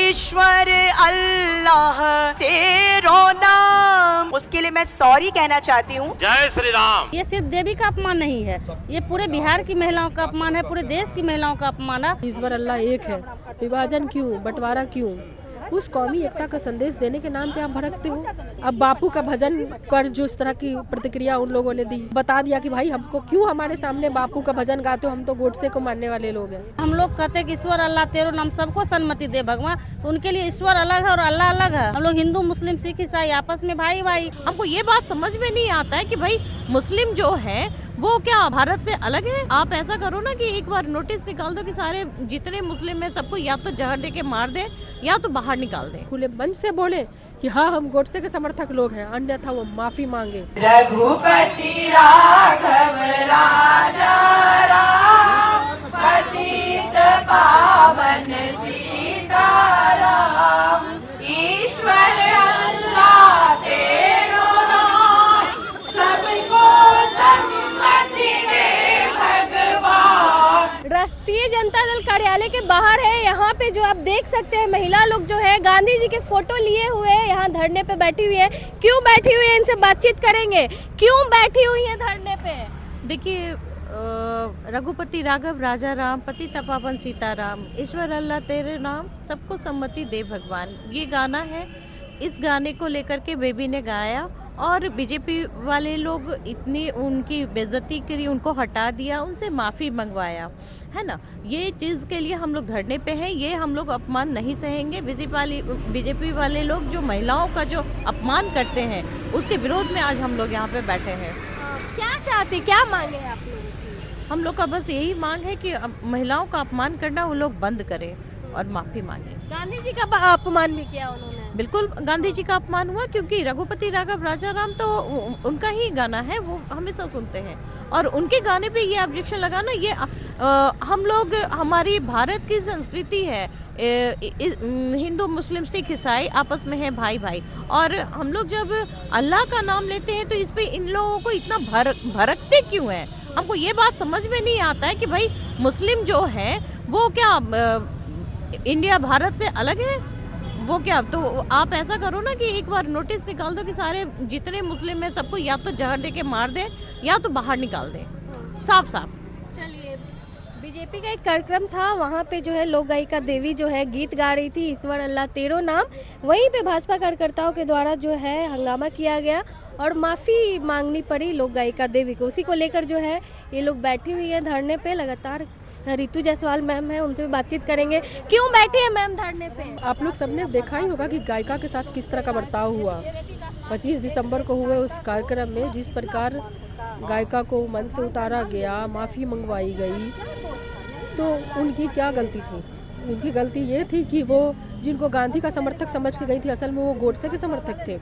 ईश्वर अल्लाह तेरो नाम। उसके लिए मैं सॉरी कहना चाहती हूँ। जय श्री राम। ये सिर्फ देवी का अपमान नहीं है, ये पूरे बिहार की महिलाओं का अपमान है, पूरे देश की महिलाओं का अपमान है। ईश्वर अल्लाह एक है, विभाजन क्यों, बंटवारा क्यों? उस कौमी एकता का संदेश देने के नाम पे आप भड़कते हो। अब बापू का भजन पर जो इस तरह की प्रतिक्रिया उन लोगों ने दी, बता दिया कि भाई हमको क्यों हमारे सामने बापू का भजन गाते हो, हम तो गोडसे को मानने वाले लोग हैं। हम लोग कहते हैं कि ईश्वर अल्लाह तेरो नाम, सबको सन्मति दे भगवान, तो उनके लिए ईश्वर अलग है और अल्लाह अलग है। हम लोग हिंदू मुस्लिम सिख ईसाई आपस में भाई भाई। हमको ये बात समझ में नहीं आता है कि भाई मुस्लिम जो है वो क्या भारत से अलग है? आप ऐसा करो ना कि एक बार नोटिस निकाल दो कि सारे जितने मुस्लिम हैं सबको या तो जहर दे के मार दे या तो बाहर निकाल दे। खुले मन से बोले कि हाँ हम गोडसे के समर्थक लोग हैं, अन्यथा वो माफी मांगे। रघुपति राघव राजा राम, पतित पावन सीताराम, ईश्वर अल्लाह तेरो नाम, सबको सन्मति दे भगवान। राष्ट्रीय जनता दल कार्यालय के बाहर है, यहाँ पे जो आप देख सकते हैं महिला लोग जो है गांधी जी के फोटो लिए हुए यहाँ धरने पे बैठी हुई है। क्यों बैठी हुई है, इनसे बातचीत करेंगे, क्यों बैठी हुई है धरने पे? देखिए, रघुपति राघव राजा राम, पतित पावन सीताराम, ईश्वर अल्लाह तेरे नाम, सबको सम्मति दे भगवान, ये गाना है। इस गाने को लेकर के बेबी ने गाया और बीजेपी वाले लोग इतनी उनकी बेइज्जती करी, उनको हटा दिया, उनसे माफ़ी मंगवाया, है ना। ये चीज़ के लिए हम लोग धरने पे हैं, ये हम लोग अपमान नहीं सहेंगे। बीजेपी वाले लोग जो महिलाओं का जो अपमान करते हैं उसके विरोध में आज हम लोग यहाँ पे बैठे हैं। क्या चाहते, क्या मांगे आप लोगों की? हम लोग का बस यही मांग है कि महिलाओं का अपमान करना वो लोग बंद करें और माफ़ी मांगे। गांधी जी का अपमान भी किया उन्होंने। बिल्कुल गांधी जी का अपमान हुआ, क्योंकि रघुपति राघव राजा राम तो उनका ही गाना है, वो हमेशा सुनते हैं और उनके गाने पे ये ऑब्जेक्शन लगाना, ये हम लोग, हमारी भारत की संस्कृति है, हिंदू मुस्लिम सिख ईसाई आपस में है भाई भाई, और हम लोग जब अल्लाह का नाम लेते हैं तो इस पे इन लोगों को इतना भड़कते क्यों हैं? हमको ये बात समझ में नहीं आता है कि भाई मुस्लिम जो है वो क्या इंडिया भारत से अलग है? वो क्या, तो आप ऐसा करो ना कि एक बार नोटिस निकाल दो कि सारे जितने मुस्लिम हैं सबको या तो जहर दे के मार दे या तो बाहर निकाल दे, साफ साफ। चलिए, बीजेपी का एक कार्यक्रम था, वहाँ पे जो है लोक गायिका देवी जो है गीत गा रही थी, ईश्वर अल्लाह तेरो नाम। वहीं पे भाजपा कार्यकर्ताओं के द्वारा जो है हंगामा किया गया और माफ़ी मांगनी पड़ी लोक गायिका देवी को। उसी को लेकर जो है ये लोग बैठी हुई है धरने पे। लगातार रितु जायसवाल मैम है, उनसे भी बातचीत करेंगे। क्यों बैठी है मैम धरने पे? आप लोग सबने देखा ही होगा कि गायिका के साथ किस तरह का बर्ताव हुआ 25 दिसंबर को हुए उस कार्यक्रम में। जिस प्रकार गायिका को मंच से उतारा गया, माफ़ी मंगवाई गई, तो उनकी क्या गलती थी? उनकी गलती ये थी कि वो जिनको गांधी का समर्थक समझ के गई थी, असल में वो गोडसे के समर्थक थे।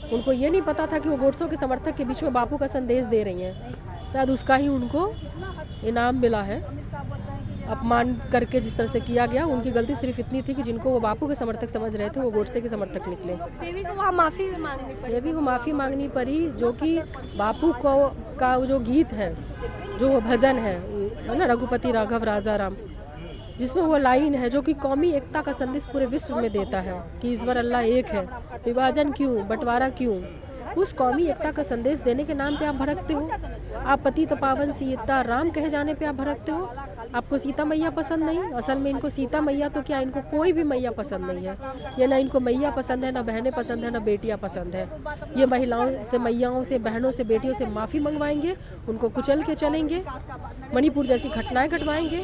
उनको ये नहीं पता था कि वो गोडसों के समर्थक के बीच में बापू का संदेश दे रही हैं। शायद उसका ही उनको इनाम मिला है। अपमान करके जिस तरह से किया गया, उनकी गलती सिर्फ इतनी थी कि जिनको वो बापू के समर्थक समझ रहे थे वो गोडसे के समर्थक निकले। देवी को वहाँ माफ़ी मांगनी पड़ी। देवी को माफ़ी मांगनी पड़ी, जो कि बापू को का जो गीत है, जो वो भजन है ना, रघुपति राघव राजा राम, जिसमें वो लाइन है जो कि कौमी एकता का संदेश पूरे विश्व में देता है कि ईश्वर अल्लाह एक है, विभाजन क्यों, बंटवारा क्यों? उस कौमी एकता का संदेश देने के नाम पे आप भड़कते हो। आप पतित पावन सीता राम कहे जाने पे आप भड़कते हो। आपको सीता मैया पसंद नहीं? असल में इनको सीता मैया तो क्या, इनको कोई भी मैया पसंद नहीं है। ये ना इनको मैया पसंद है, ना बहनें पसंद है, ना बेटियां पसंद है। ये महिलाओं से, मैयाओं से, बहनों से, बेटियों से माफ़ी मंगवाएंगे, उनको कुचल के चलेंगे, मणिपुर जैसी घटनाएं घटवाएंगे,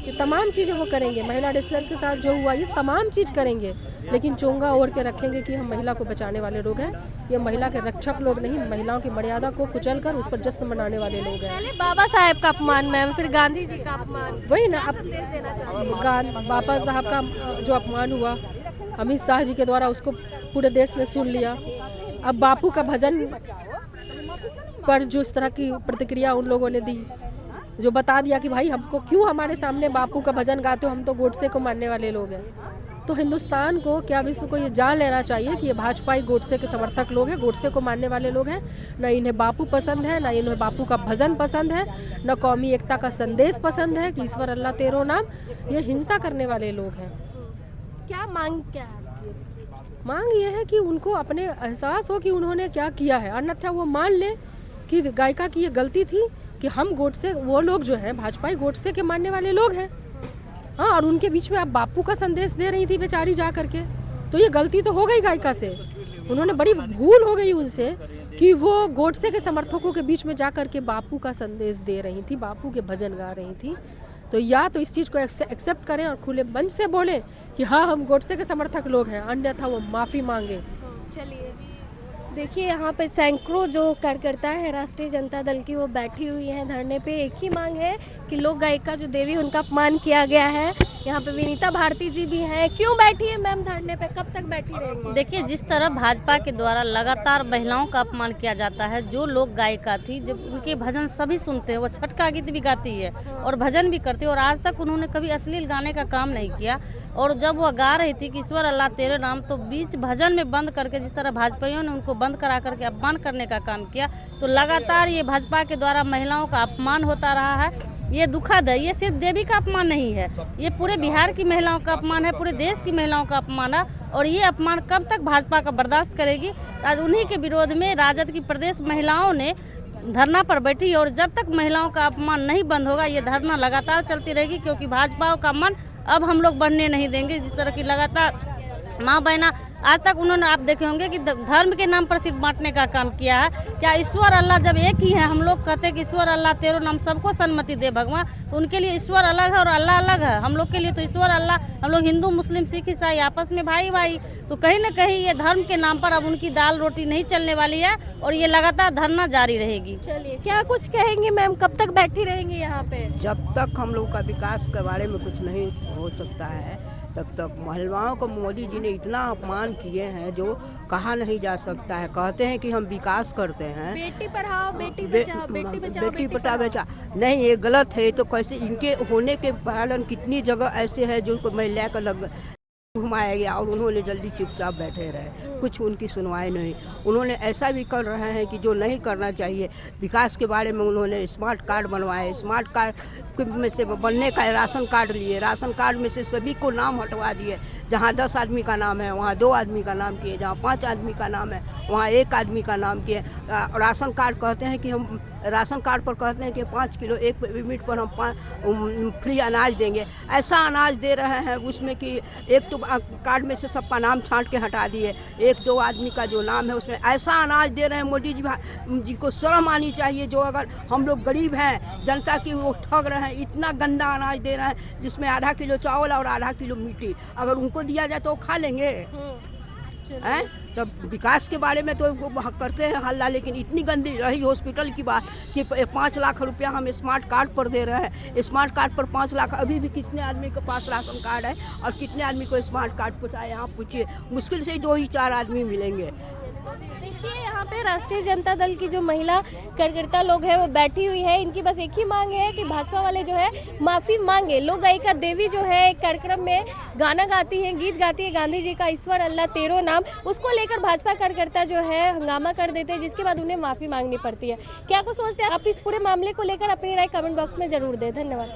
ये तमाम चीज़ें वो करेंगे। महिला रेसलर्स के साथ जो हुआ, ये तमाम चीज़ करेंगे, लेकिन चोंगा ओढ़ के रखेंगे कि हम महिला को बचाने वाले लोग हैं। ये महिला के रक्षक लोग नहीं, महिलाओं की मर्यादा को कुचल कर उस पर जश्न मनाने वाले लोग हैं। पहले बाबा साहेब का अपमान मैम, फिर गांधी जी का अपमान, वही ना। अब बाबा साहब का जो अपमान हुआ, अमित शाह जी के द्वारा उसको पूरे देश ने सुन लिया। अब बापू का भजन पर जो इस तरह की प्रतिक्रिया उन लोगों ने दी, जो बता दिया कि भाई हमको क्यों हमारे सामने बापू का भजन गाते हो, हम तो गोडसे को मानने वाले लोग हैं। तो हिंदुस्तान को, क्या विश्व को ये जान लेना चाहिए कि ये भाजपाई गोडसे के समर्थक लोग हैं, गोडसे को मानने वाले लोग हैं। न इन्हें बापू पसंद है, न इन्हें बापू का भजन पसंद है, न कौमी एकता का संदेश पसंद है कि ईश्वर अल्लाह तेरो नाम। ये हिंसा करने वाले लोग हैं। क्या मांग क्या है आपकी? मांग ये है कि उनको अपने एहसास हो कि उन्होंने क्या किया है, अन्यथा वो मान ले कि गायिका की ये गलती थी कि हम गोडसे, वो लोग जो है भाजपाई गोडसे के मानने वाले लोग हैं। हाँ, और उनके बीच में आप बापू का संदेश दे रही थी बेचारी जा करके, तो ये गलती तो हो गई गायिका से। उन्होंने बड़ी भूल हो गई उनसे कि वो गोडसे के समर्थकों के बीच में जा करके बापू का संदेश दे रही थी, बापू के भजन गा रही थी। तो या तो इस चीज़ को एक्सेप्ट करें और खुले मंच से बोलें कि हाँ हम गोडसे के समर्थक लोग हैं, अन्यथा वो माफ़ी मांगे। चलिए देखिए, यहाँ पे सैकड़ों जो कार्यकर्ता है राष्ट्रीय जनता दल की वो बैठी हुई हैं धरने पे। एक ही मांग है कि लोक गायिका जो देवी, उनका अपमान किया गया है। यहाँ पे विनीता भारती जी भी हैं। क्यों बैठी है मैम धरने पे, कब तक बैठी रहेंगी? देखिए, जिस तरह भाजपा के द्वारा लगातार महिलाओं का अपमान किया जाता है, जो लोक गायिका थी, जब उनके भजन सभी सुनते हैं, वो छठ का गीत भी गाती है और भजन भी करती है, और आज तक उन्होंने कभी अश्लील गाने का काम नहीं किया। और जब वो गा रही थी कि ईश्वर अल्लाह तेरे नाम, तो बीच भजन में बंद करके, जिस तरह भाजपाइयों ने उनको बंद करा करके अपमान करने का काम किया, तो लगातार ये भाजपा के द्वारा महिलाओं का अपमान होता रहा है। ये दुखद है। ये सिर्फ देवी का अपमान नहीं है, ये पूरे बिहार की महिलाओं का अपमान है, पूरे देश की महिलाओं का अपमान है। और ये अपमान कब तक भाजपा का बर्दाश्त करेगी? आज उन्हीं के विरोध में राजद की प्रदेश महिलाओं ने धरना पर बैठी, और जब तक महिलाओं का अपमान नहीं बंद होगा ये धरना लगातार चलती रहेगी, क्योंकि भाजपा का मन अब हम लोग बढ़ने नहीं देंगे। जिस तरह की लगातार माँ बहना आज तक उन्होंने, आप देखे होंगे कि धर्म के नाम पर सिर्फ बांटने का काम किया है। क्या ईश्वर अल्लाह जब एक ही है, हम लोग कहते हैं कि ईश्वर अल्लाह तेरो नाम, सबको सन्मति दे भगवान, तो उनके लिए ईश्वर अलग है और अल्लाह अलग है। हम लोग के लिए तो ईश्वर अल्लाह, हम लोग हिंदू मुस्लिम सिख ईसाई आपस में भाई भाई। तो कहीं ना कहीं ये धर्म के नाम पर अब उनकी दाल रोटी नहीं चलने वाली है, और ये लगातार धरना जारी रहेगी। चलिए, क्या कुछ कहेंगे मैम, कब तक बैठी रहेंगी यहाँ पे? जब तक हम लोग का विकास के बारे में कुछ नहीं हो सकता है, तब तक महिलाओं को मोदी जी ने इतना अपमान किए हैं जो कहा नहीं जा सकता है। कहते हैं कि हम विकास करते हैं, बेटी पढ़ाओ बेटी बचाओ, बेटी बचाओ बेटी बचा नहीं, ये गलत है। तो कैसे इनके होने के कारण कितनी जगह ऐसे है जो महिला का लग घुमाया गया और उन्होंने जल्दी चुपचाप बैठे रहे, कुछ उनकी सुनवाई नहीं। उन्होंने ऐसा भी कर रहे हैं कि जो नहीं करना चाहिए। विकास के बारे में उन्होंने स्मार्ट कार्ड बनवाए, स्मार्ट कार्ड में से बनने का राशन कार्ड लिए, राशन कार्ड में से सभी को नाम हटवा दिए। जहाँ 10 आदमी का नाम है वहाँ 2 आदमी का नाम किए, जहाँ 5 आदमी का नाम है वहाँ 1 आदमी का नाम किए। राशन कार्ड कहते हैं कि हम राशन कार्ड पर कहते हैं कि 5 किलो 1 यूनिट पर हम फ्री अनाज देंगे। ऐसा अनाज दे रहे हैं उसमें कि एक तो कार्ड में से सबका नाम छांट के हटा दिए, 1-2 आदमी का जो नाम है उसमें ऐसा अनाज दे रहे हैं। मोदी जी को शर्म आनी चाहिए। जो अगर हम लोग गरीब हैं, जनता की, वो ठग रहे हैं, इतना गंदा अनाज दे रहे हैं जिसमें आधा किलो चावल और आधा किलो मिट्टी, अगर उनको दिया जाए तो वो खा लेंगे हैं? तब विकास के बारे में तो करते हैं हल्ला, लेकिन इतनी गंदी रही हॉस्पिटल की बात कि 5 लाख रुपया हम स्मार्ट कार्ड पर दे रहे हैं। स्मार्ट कार्ड पर 5 लाख, अभी भी कितने आदमी के पास राशन कार्ड है और कितने आदमी को स्मार्ट कार्ड पहुँचाए? यहाँ पूछिए, मुश्किल से ही 2 ही 4 आदमी मिलेंगे। देखिए, यहाँ पे राष्ट्रीय जनता दल की जो महिला कार्यकर्ता लोग हैं वो बैठी हुई है। इनकी बस एक ही मांग है कि भाजपा वाले जो है माफी मांगे। लोक गायिका देवी जो है एक कार्यक्रम में गाना गाती है, गीत गाती है गांधी जी का, ईश्वर अल्लाह तेरो नाम, उसको लेकर भाजपा कार्यकर्ता जो है हंगामा कर देते हैं, जिसके बाद उन्हें माफी मांगनी पड़ती है। क्या कुछ सोचते हैं आप इस पूरे मामले को लेकर? अपनी राय कमेंट बॉक्स में जरूर दें। धन्यवाद।